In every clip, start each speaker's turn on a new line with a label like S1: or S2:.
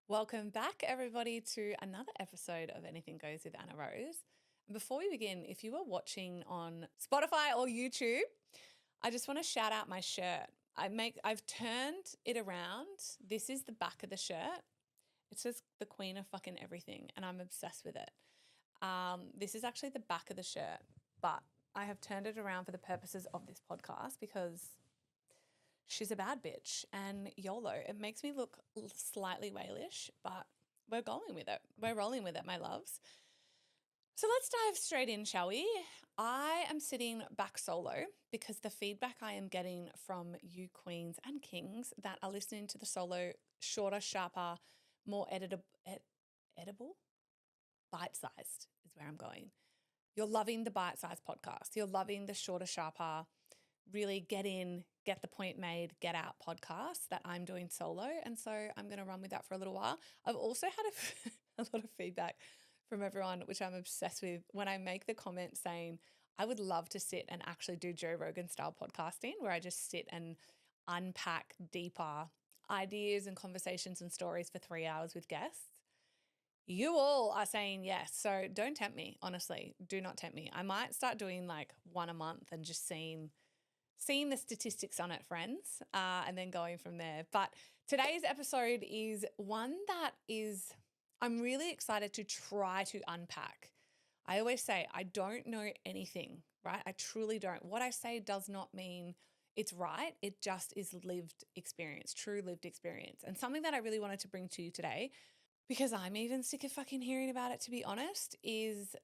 S1: Welcome back, everybody, to another episode of Anything Goes with Anna Rose. And before we begin, if you are watching on Spotify or YouTube, I just want to shout out my shirt. I've turned it around. This is the back of the shirt. It says the Queen of fucking everything, and I'm obsessed with it. This is actually the back of the shirt, but I have turned it around for the purposes of this podcast because she's a bad bitch and YOLO. It makes me look slightly whalish, but we're going with it. We're rolling with it, my loves. So let's dive straight in, shall we? I am sitting back solo because the feedback I am getting from you queens and kings that are listening to the solo, shorter, sharper, more edible, bite-sized is where I'm going. You're loving the bite-sized podcast. You're loving the shorter, sharper, really get in, get the point made, get out podcast that I'm doing solo. And so I'm going to run with that for a little while. I've also had a lot of feedback from everyone, which I'm obsessed with, when I make the comment saying, I would love to sit and actually do Joe Rogan style podcasting where I just sit and unpack deeper ideas and conversations and stories for 3 hours with guests. You all are saying yes. So don't tempt me, honestly. Do not tempt me. I might start doing like one a month and just seeing the statistics on it, friends, and then going from there. But today's episode is one that I'm really excited to try to unpack. I always say I don't know anything, right? I truly don't. What I say does not mean it's right. It just is lived experience, true lived experience. And something that I really wanted to bring to you today, because I'm even sick of fucking hearing about it, to be honest, is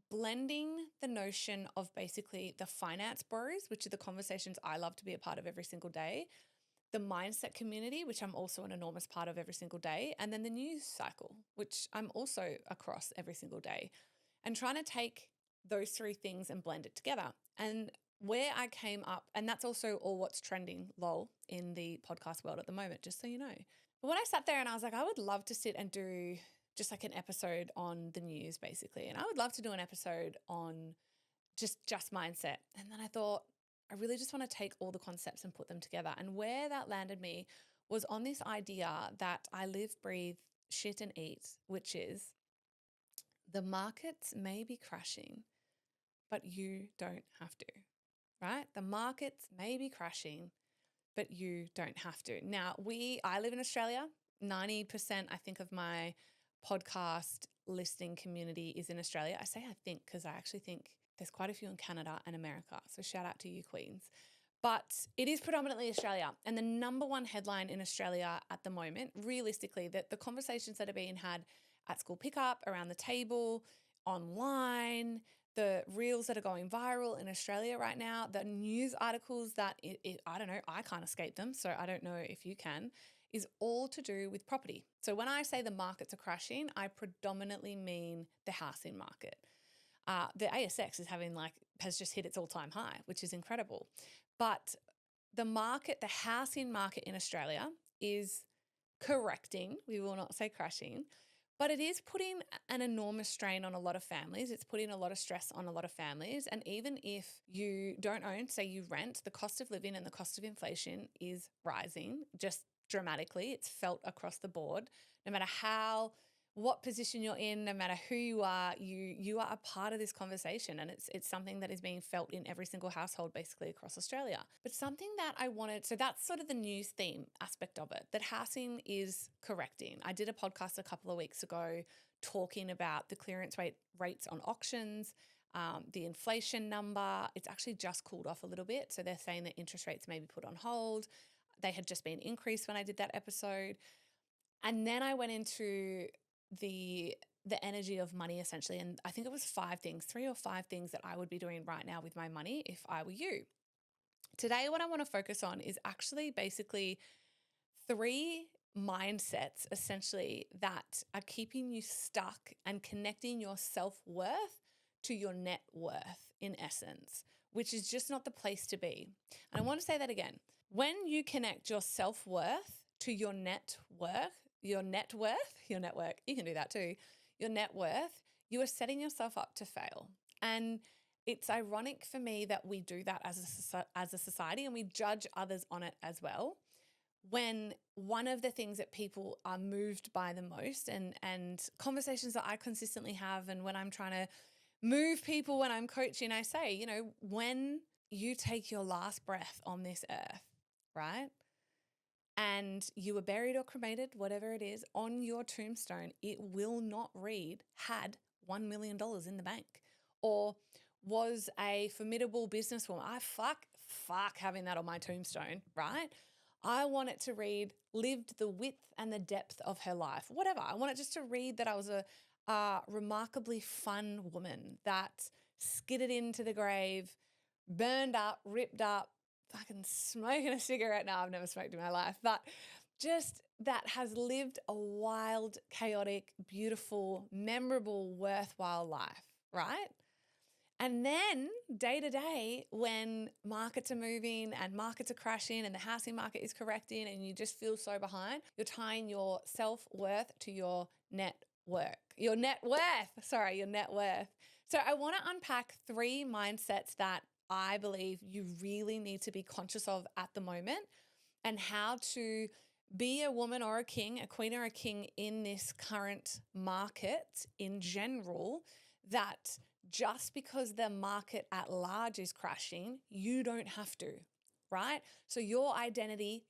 S1: blending the notion of basically the finance bros, which are the conversations I love to be a part of every single day, the mindset community, which I'm also an enormous part of every single day, and then the news cycle, which I'm also across every single day, and trying to take those three things and blend it together. And where I came up, and that's also all what's trending, lol, in the podcast world at the moment, just so you know. But when I sat there and I was like, I would love to sit and do just like an episode on the news, basically. And I would love to do an episode on just mindset. And then I thought, I really just want to take all the concepts and put them together. And where that landed me was on this idea that I live, breathe, shit and eat, which is the markets may be crashing, but you don't have to, right? The markets may be crashing, but you don't have to. Now, I live in Australia. 90%, I think, of my podcast listening community is in Australia. I say I think because I actually think there's quite a few in Canada and America. So shout out to you queens. But it is predominantly Australia. And the number one headline in Australia at the moment, realistically, that the conversations that are being had at school pickup, around the table, online, the reels that are going viral in Australia right now, the news articles that I don't know, I can't escape them, so I don't know if you can, is all to do with property. So when I say the markets are crashing, I predominantly mean the housing market. The ASX has just hit its all-time high, which is incredible. But the housing market in Australia is correcting. We will not say crashing, but it is putting an enormous strain on a lot of families. It's putting a lot of stress on a lot of families. And even if you don't own, say you rent, the cost of living and the cost of inflation is rising just dramatically. It's felt across the board. No matter what position you're in, no matter who you are a part of this conversation, and it's something that is being felt in every single household basically across Australia. But something that so that's sort of the news theme aspect of it, that housing is correcting. I did a podcast a couple of weeks ago talking about the clearance rates on auctions, the inflation number. It's actually just cooled off a little bit. So they're saying that interest rates may be put on hold. They had just been increased when I did that episode. And then I went into the energy of money essentially. And I think it was 3 or 5 things that I would be doing right now with my money if I were you. Today, what I want to focus on is actually basically 3 mindsets essentially that are keeping you stuck and connecting your self-worth to your net worth in essence, which is just not the place to be. And I want to say that again. When you connect your self-worth to your net worth, you can do that too, your net worth, you are setting yourself up to fail. And it's ironic for me that we do that as a society and we judge others on it as well. when one of the things that people are moved by the most, and conversations that I consistently have, and when I'm trying to move people when I'm coaching, I say, you know, when you take your last breath on this earth, right? And you were buried or cremated, whatever it is, on your tombstone, it will not read, had $1 million in the bank, or was a formidable businesswoman. I fuck having that on my tombstone, right? I want it to read, lived the width and the depth of her life, whatever. I want it just to read that I was a remarkably fun woman that skidded into the grave, burned up, ripped up, fucking smoking a cigarette. Now, I've never smoked in my life, but just that has lived a wild, chaotic, beautiful, memorable, worthwhile life, right? And then day to day, when markets are moving and markets are crashing and the housing market is correcting and you just feel so behind, you're tying your self-worth to your net worth. Your net worth. So I want to unpack 3 mindsets that I believe you really need to be conscious of at the moment, and how to be a woman or a king, a queen or a king in this current market in general, that just because the market at large is crashing, you don't have to, right? So your identity,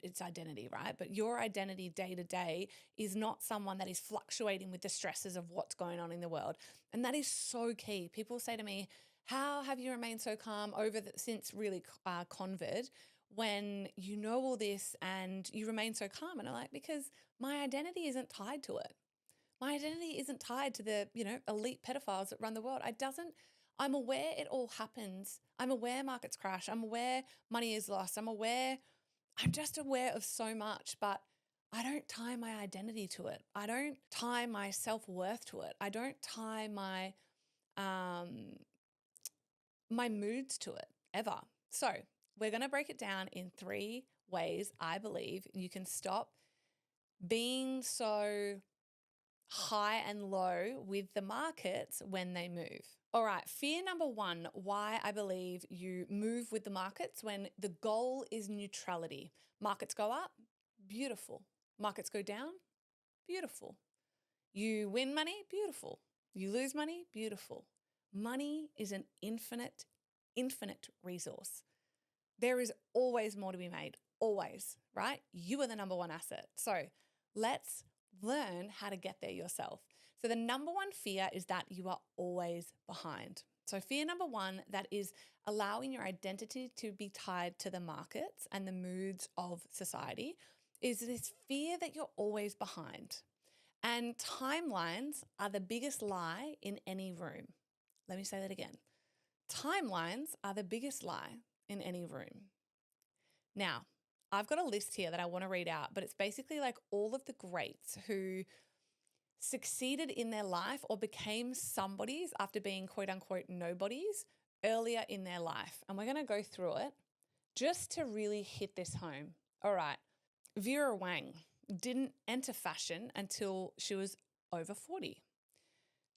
S1: it's identity, right? But your identity day to day is not someone that is fluctuating with the stresses of what's going on in the world. And that is so key. People say to me, how have you remained so calm since really COVID, when you know all this and you remain so calm? And I'm like, because my identity isn't tied to it. My identity isn't tied to the, elite pedophiles that run the world. I'm aware it all happens. I'm aware markets crash. I'm aware money is lost. I'm just aware of so much, but I don't tie my identity to it. I don't tie my self-worth to it. I don't tie my moods to it ever. So we're going to break it down in 3 ways I believe you can stop being so high and low with the markets when they move. All right, fear number 1, why I believe you move with the markets when the goal is neutrality. Markets go up, beautiful. Markets go down, beautiful. You win money, beautiful. You lose money, beautiful. Money is an infinite resource. There is always more to be made, always, right? You are the number 1 asset. So let's learn how to get there yourself. So the number 1 fear is that you are always behind. So fear number 1, that is allowing your identity to be tied to the markets and the moods of society, is this fear that you're always behind. And timelines are the biggest lie in any room. Let me say that again. Timelines are the biggest lie in any room. Now, I've got a list here that I want to read out, but it's basically like all of the greats who succeeded in their life or became somebodies after being quote unquote nobodies earlier in their life. And we're going to go through it just to really hit this home. All right. Vera Wang didn't enter fashion until she was over 40.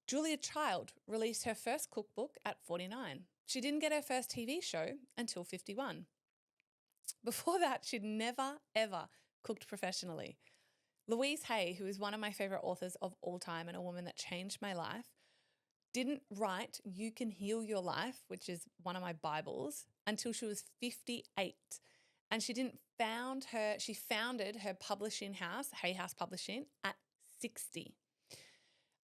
S1: Julia Child released her first cookbook at 49. She didn't get her first TV show until 51. Before that, she'd never, ever cooked professionally. Louise Hay, who is one of my favorite authors of all time and a woman that changed my life, didn't write You Can Heal Your Life, which is one of my Bibles, until she was 58. And she founded her publishing house, Hay House Publishing, at 60.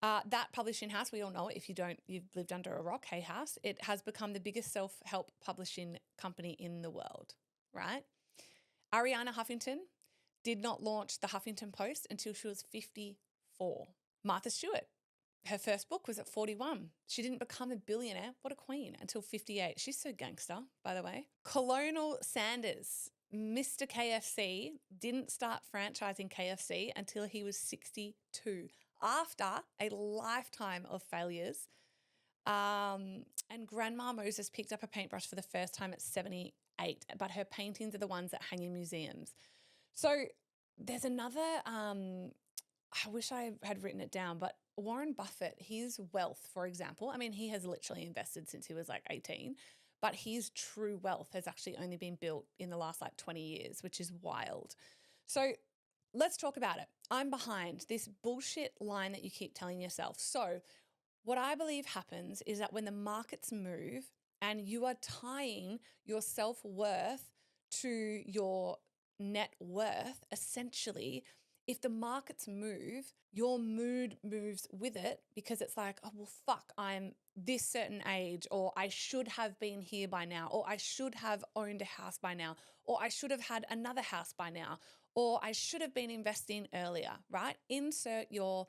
S1: That publishing house, we all know it. If you've lived under a rock, Hay House, it has become the biggest self-help publishing company in the world, right? Ariana Huffington did not launch the Huffington Post until she was 54. Martha Stewart, her first book was at 41. She didn't become a billionaire, what a queen, until 58. She's so gangster, by the way. Colonel Sanders, Mr. KFC, didn't start franchising KFC until he was 62, after a lifetime of failures. And Grandma Moses picked up a paintbrush for the first time at 78, but her paintings are the ones that hang in museums. So there's another, I wish I had written it down, but Warren Buffett, his wealth, for example, I mean, he has literally invested since he was like 18, but his true wealth has actually only been built in the last like 20 years, which is wild. So let's talk about it. I'm behind, this bullshit line that you keep telling yourself. So what I believe happens is that when the markets move and you are tying your self-worth to your net worth, essentially, if the markets move, your mood moves with it because it's like, oh, well, fuck, I'm this certain age, or I should have been here by now, or I should have owned a house by now, or I should have had another house by now, or I should have been investing earlier, right? Insert your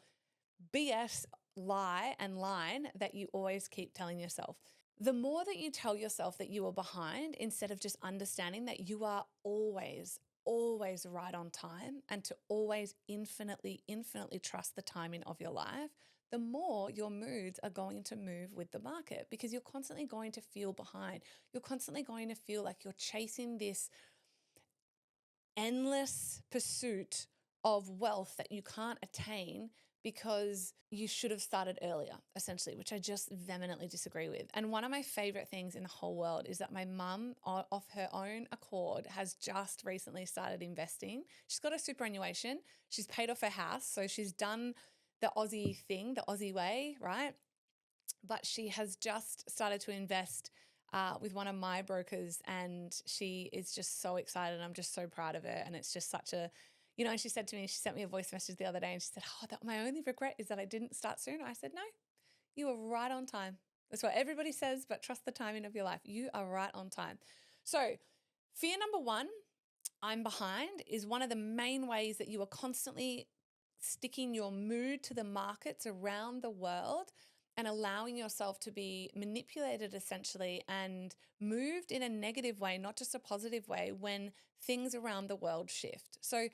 S1: BS lie and line that you always keep telling yourself. The more that you tell yourself that you are behind, instead of just understanding that you are always, always right on time, and to always infinitely, infinitely trust the timing of your life, the more your moods are going to move with the market, because you're constantly going to feel behind. You're constantly going to feel like you're chasing this endless pursuit of wealth that you can't attain because you should have started earlier, essentially, which I just vehemently disagree with. And one of my favorite things in the whole world is that my mum, of her own accord, has just recently started investing. She's got a superannuation. She's paid off her house. So she's done the Aussie thing, the Aussie way, right? But she has just started to invest with one of my brokers, and she is just so excited. I'm just so proud of her. And it's just such a, and she said to me, she sent me a voice message the other day and she said, oh, that my only regret is that I didn't start sooner. I said, no, you were right on time. That's what everybody says, but trust the timing of your life. You are right on time. So fear number one, I'm behind, is one of the main ways that you are constantly sticking your mood to the markets around the world and allowing yourself to be manipulated essentially and moved in a negative way, not just a positive way, when things around the world shift. So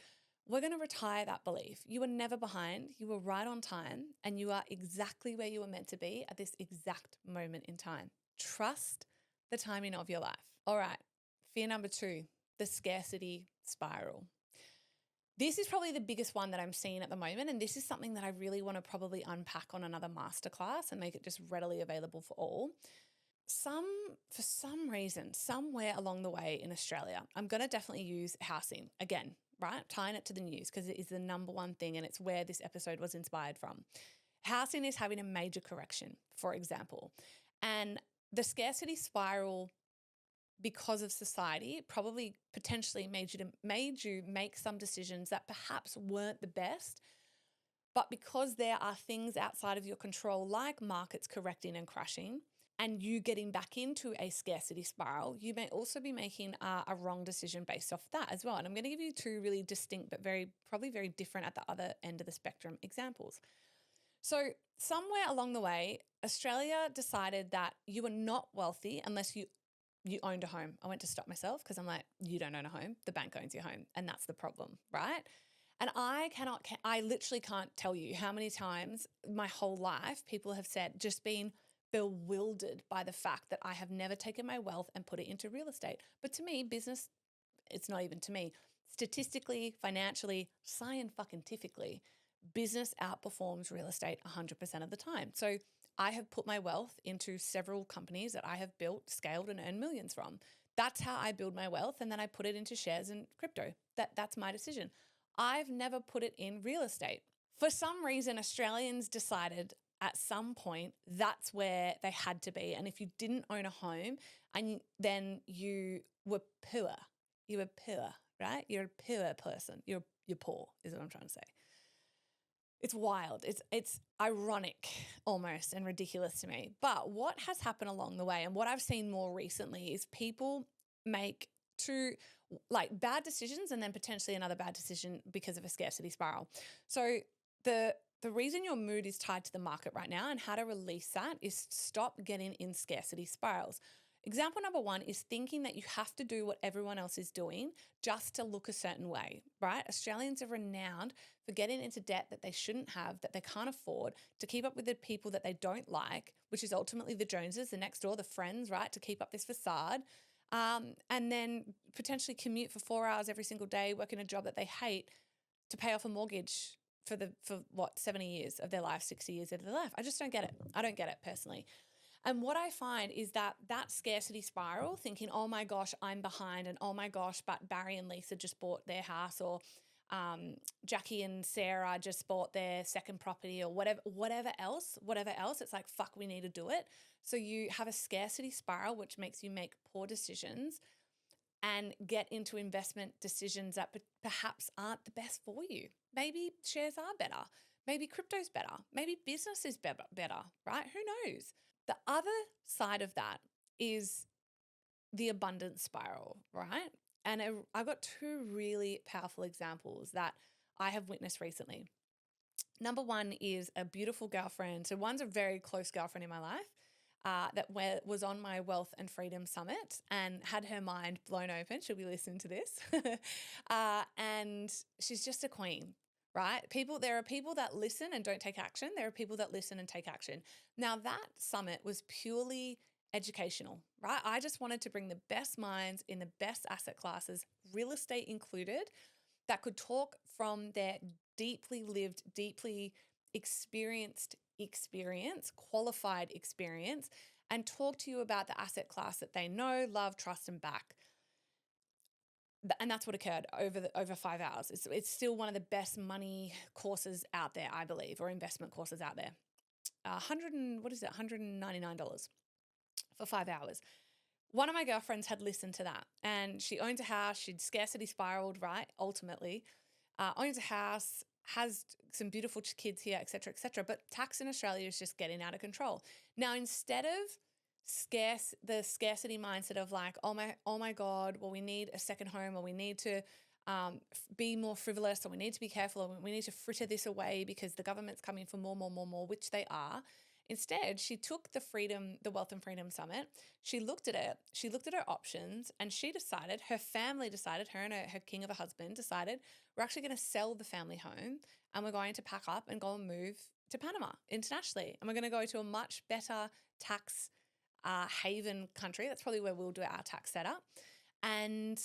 S1: we're going to retire that belief. You were never behind. You were right on time, and you are exactly where you were meant to be at this exact moment in time. Trust the timing of your life. All right. Fear number two, the scarcity spiral. This is probably the biggest one that I'm seeing at the moment, and this is something that I really want to probably unpack on another masterclass and make it just readily available for all. For some reason, somewhere along the way in Australia, I'm going to definitely use housing again, right? Tying it to the news because it is the number one thing, and it's where this episode was inspired from. Housing is having a major correction, for example, and the scarcity spiral, because of society, probably potentially made you make some decisions that perhaps weren't the best. But because there are things outside of your control, like markets correcting and crashing, and you getting back into a scarcity spiral, you may also be making a wrong decision based off that as well. And I'm going to give you two really distinct, but probably very different at the other end of the spectrum examples. So somewhere along the way, Australia decided that you are not wealthy unless you owned a home. I went to stop myself because I'm like, you don't own a home. The bank owns your home. And that's the problem, right? And I literally can't tell you how many times my whole life people have said, just been bewildered by the fact that I have never taken my wealth and put it into real estate. But to me, business, it's not even to me. Statistically, financially, scientifically, business outperforms real estate 100% of the time. So I have put my wealth into several companies that I have built, scaled, and earned millions from. That's how I build my wealth, and then I put it into shares and crypto. That's my decision. I've never put it in real estate. For some reason, Australians decided at some point that's where they had to be. And if you didn't own a home, then you were poor. You were poor, right? You're a poor person. You're poor is what I'm trying to say. It's wild. It's ironic almost and ridiculous to me. But what has happened along the way, and what I've seen more recently, is people make two bad decisions and then potentially another bad decision because of a scarcity spiral. So the reason your mood is tied to the market right now and how to release that is stop getting in scarcity spirals. Example number one is thinking that you have to do what everyone else is doing just to look a certain way, right? Australians are renowned for getting into debt that they shouldn't have, that they can't afford, to keep up with the people that they don't like, which is ultimately the Joneses, the next door, the friends, right? To keep up this facade. And then potentially commute for 4 hours every single day, work in a job that they hate to pay off a mortgage for 70 years of their life, 60 years of their life. I just don't get it. I don't get it personally. And what I find is that scarcity spiral, thinking, oh my gosh, I'm behind, and oh my gosh, but Barry and Lisa just bought their house, or Jackie and Sarah just bought their second property, or whatever else. It's like, fuck, we need to do it. So you have a scarcity spiral, which makes you make poor decisions and get into investment decisions that perhaps aren't the best for you. Maybe shares are better. Maybe crypto's better. Maybe business is better, right? Who knows? The other side of that is the abundance spiral, right? And I've got two really powerful examples that I have witnessed recently. Number one is a beautiful girlfriend. So one's a very close girlfriend in my life that was on my Wealth and Freedom Summit and had her mind blown open. She'll be listening to this. And she's just a queen, right? There are people that listen and don't take action. There are people that listen and take action. Now, that summit was purely educational, right? I just wanted to bring the best minds in the best asset classes, real estate included, that could talk from their deeply lived, deeply experienced experience, qualified experience, and talk to you about the asset class that they know, love, trust, and back. And that's what occurred over 5 hours. It's still one of the best money courses out there, I believe, or investment courses out there. $199 for 5 hours. One of my girlfriends had listened to that, and she owns a house. She'd scarcity spiraled, right? Ultimately, owns a house, has some beautiful kids here, et cetera, et cetera. But tax in Australia is just getting out of control. Now, instead of the scarcity mindset of like, oh my God, well, we need a second home, or we need to be more frivolous, or we need to be careful, or we need to fritter this away because the government's coming for more, which they are. Instead, she took the Wealth and Freedom Summit. She looked at it. She looked at her options, and her family decided, her and her king of a husband decided, we're actually going to sell the family home, and we're going to pack up and go and move to Panama internationally. And we're going to go to a much better tax haven country. That's probably where we'll do our tax setup, and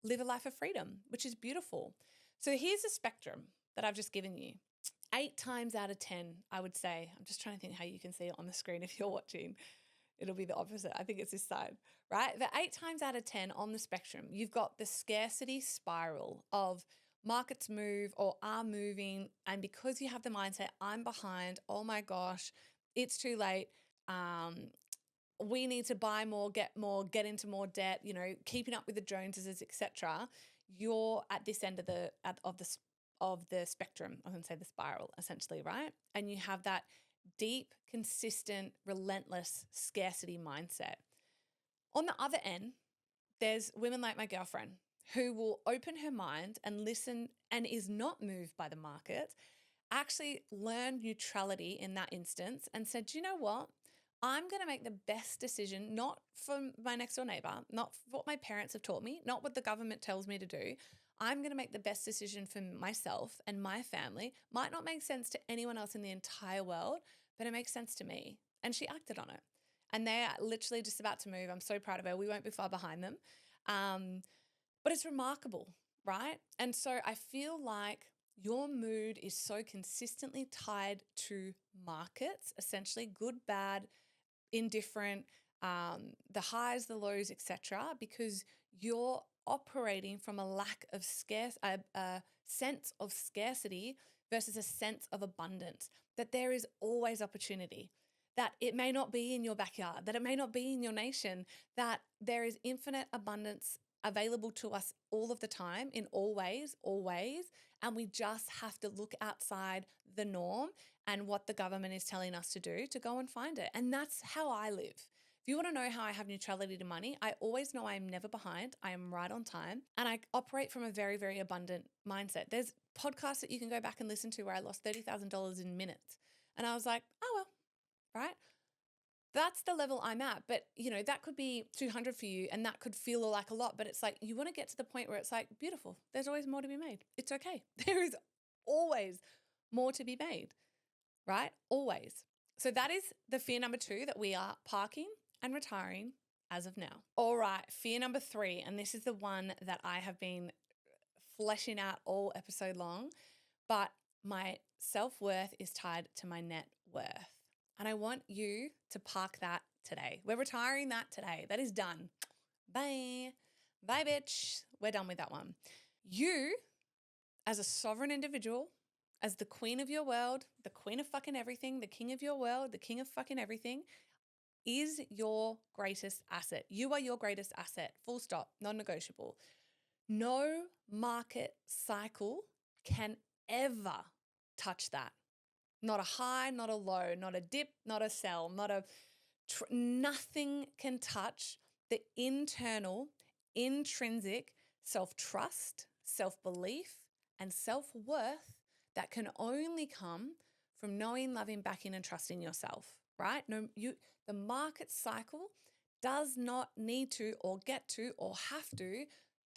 S1: live a life of freedom, which is beautiful. So here's a spectrum that I've just given you. 8 times out of 10, I would say. I'm just trying to think how you can see it on the screen if you're watching. It'll be the opposite. I think it's this side, right? The 8 times out of 10 on the spectrum, you've got the scarcity spiral of markets move or are moving. And because you have the mindset, I'm behind, oh my gosh, it's too late. We need to buy more, get into more debt, keeping up with the Joneses, etc. You're at this end of the spectrum, I can say the spiral, essentially, right? And you have that deep, consistent, relentless scarcity mindset. On the other end, there's women like my girlfriend who will open her mind and listen and is not moved by the market, actually learn neutrality in that instance and said, do you know what? I'm going to make the best decision, not for my next door neighbor, not for what my parents have taught me, not what the government tells me to do. I'm going to make the best decision for myself and my family. Might not make sense to anyone else in the entire world, but it makes sense to me. And she acted on it. And they're literally just about to move. I'm so proud of her. We won't be far behind them. But it's remarkable, right? And so I feel like your mood is so consistently tied to markets, essentially good, bad, indifferent, the highs, the lows, etc., because you're operating from a sense of scarcity versus a sense of abundance, that there is always opportunity, that it may not be in your backyard, that it may not be in your nation, that there is infinite abundance available to us all of the time in all ways, and we just have to look outside the norm and what the government is telling us to do to go and find it. And that's how I live. If you want to know how I have neutrality to money, I always know I am never behind. I am right on time. And I operate from a very, very abundant mindset. There's podcasts that you can go back and listen to where I lost $30,000 in minutes. And I was like, oh, well, right? That's the level I'm at. But, that could be 200 for you, and that could feel like a lot. But it's like, you want to get to the point where it's like, beautiful. There's always more to be made. It's okay. There is always more to be made, right? Always. So that is the fear number 2 that we are parking and retiring as of now. All right, fear number 3, and this is the one that I have been fleshing out all episode long, but my self-worth is tied to my net worth. And I want you to park that today. We're retiring that today. That is done. Bye. Bye, bitch. We're done with that one. You, as a sovereign individual, as the queen of your world, the queen of fucking everything, the king of your world, the king of fucking everything, is your greatest asset. You are your greatest asset. Full stop. Non-negotiable. No market cycle can ever touch that. Not a high, not a low, not a dip, not a sell, nothing can touch the internal, intrinsic self-trust, self-belief, and self-worth that can only come from knowing, loving, backing, and trusting yourself, right? The market cycle does not need to or get to or have to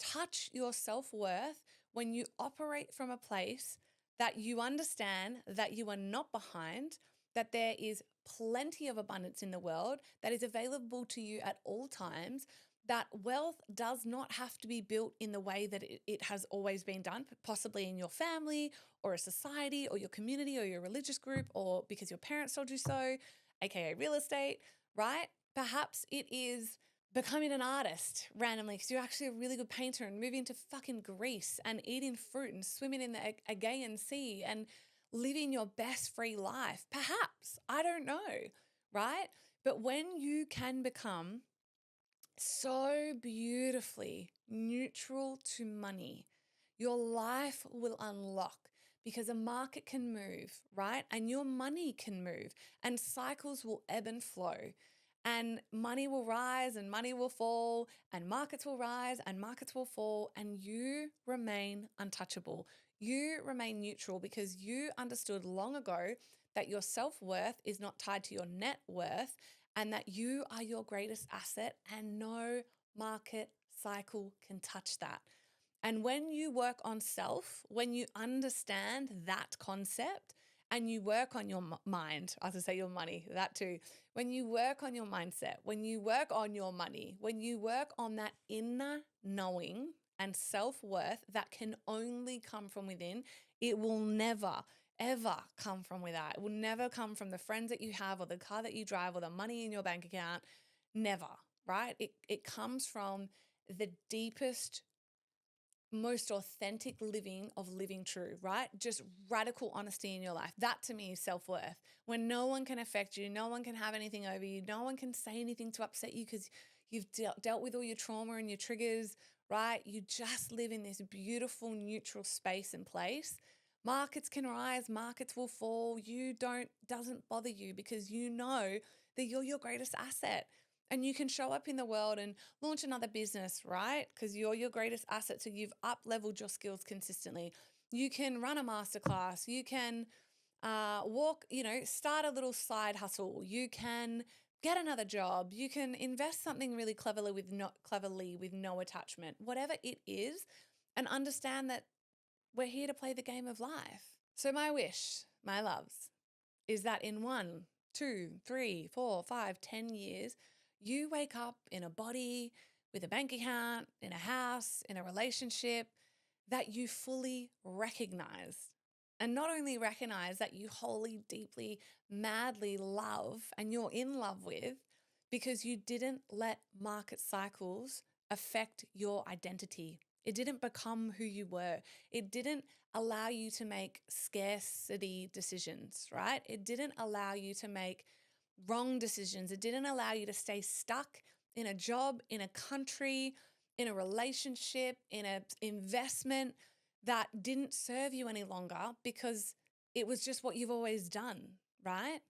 S1: touch your self-worth when you operate from a place that you understand that you are not behind, that there is plenty of abundance in the world that is available to you at all times, that wealth does not have to be built in the way that it has always been done, possibly in your family or a society or your community or your religious group or because your parents told you so, aka real estate, right? Perhaps it is becoming an artist randomly because you're actually a really good painter and moving to fucking Greece and eating fruit and swimming in the Aegean Sea and living your best free life. Perhaps, I don't know, right? But when you can become so beautifully neutral to money, your life will unlock because a market can move, right? And your money can move and cycles will ebb and flow. And money will rise and money will fall and markets will rise and markets will fall and you remain untouchable. You remain neutral because you understood long ago that your self-worth is not tied to your net worth and that you are your greatest asset and no market cycle can touch that. And when you work on self, when you understand that concept and you work on your mind, I was going to say your money, that too. When you work on your mindset, when you work on your money, when you work on that inner knowing and self-worth that can only come from within, it will never, ever come from without. It will never come from the friends that you have or the car that you drive or the money in your bank account. Never, right? It comes from the deepest, most authentic living of living true, right? Just radical honesty in your life. That to me is self-worth. When no one can affect you, no one can have anything over you, no one can say anything to upset you because you've dealt with all your trauma and your triggers, right? You just live in this beautiful neutral space and place. Markets can rise, markets will fall. Doesn't bother you because you know that you're your greatest asset. And you can show up in the world and launch another business, right? Because you're your greatest asset. So you've up-leveled your skills consistently. You can run a masterclass. You can start a little side hustle. You can get another job. You can invest something really cleverly with no attachment, whatever it is, and understand that we're here to play the game of life. So my wish, my loves, is that in 1, 2, 3, 4, 5, 10 years, you wake up in a body, with a bank account, in a house, in a relationship that you fully recognize. And not only recognize that you wholly, deeply, madly love and you're in love with because you didn't let market cycles affect your identity. It didn't become who you were. It didn't allow you to make scarcity decisions, right? It didn't allow you to make wrong decisions. It didn't allow you to stay stuck in a job, in a country, in a relationship, in an investment that didn't serve you any longer because it was just what you've always done, right?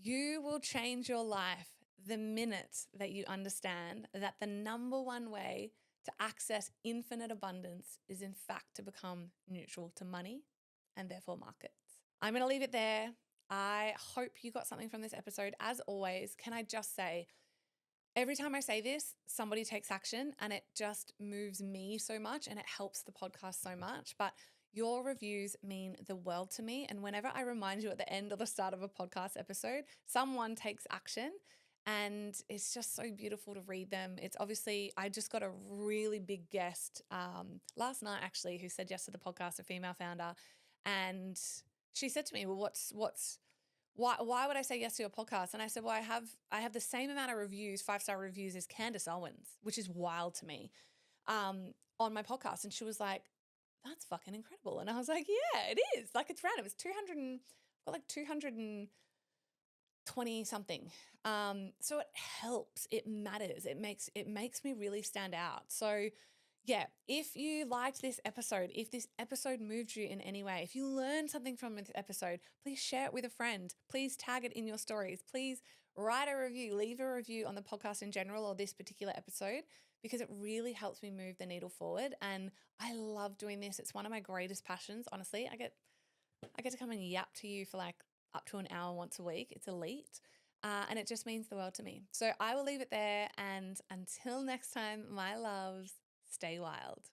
S1: You will change your life the minute that you understand that the number one way to access infinite abundance is in fact to become neutral to money and therefore markets. I'm going to leave it there. I hope you got something from this episode. As always, can I just say, every time I say this, somebody takes action and it just moves me so much and it helps the podcast so much. But your reviews mean the world to me. And whenever I remind you at the end or the start of a podcast episode, someone takes action and it's just so beautiful to read them. It's obviously, I just got a really big guest last night actually who said yes to the podcast, a female founder. And she said to me, well, why would I say yes to your podcast? And I said, well, I have the same amount of reviews, 5-star reviews as Candace Owens, which is wild to me, on my podcast. And she was like, that's fucking incredible. And I was like, yeah, it is. Like, it's random. It's 200 and I've got like 220 something. So it helps. It matters. It makes me really stand out. So yeah, if you liked this episode, if this episode moved you in any way, if you learned something from this episode, please share it with a friend. Please tag it in your stories. Please write a review, leave a review on the podcast in general or this particular episode, because it really helps me move the needle forward. And I love doing this. It's one of my greatest passions, honestly. I get to come and yap to you for like up to an hour once a week. It's elite. And it just means the world to me. So I will leave it there. And until next time, my loves, stay wild.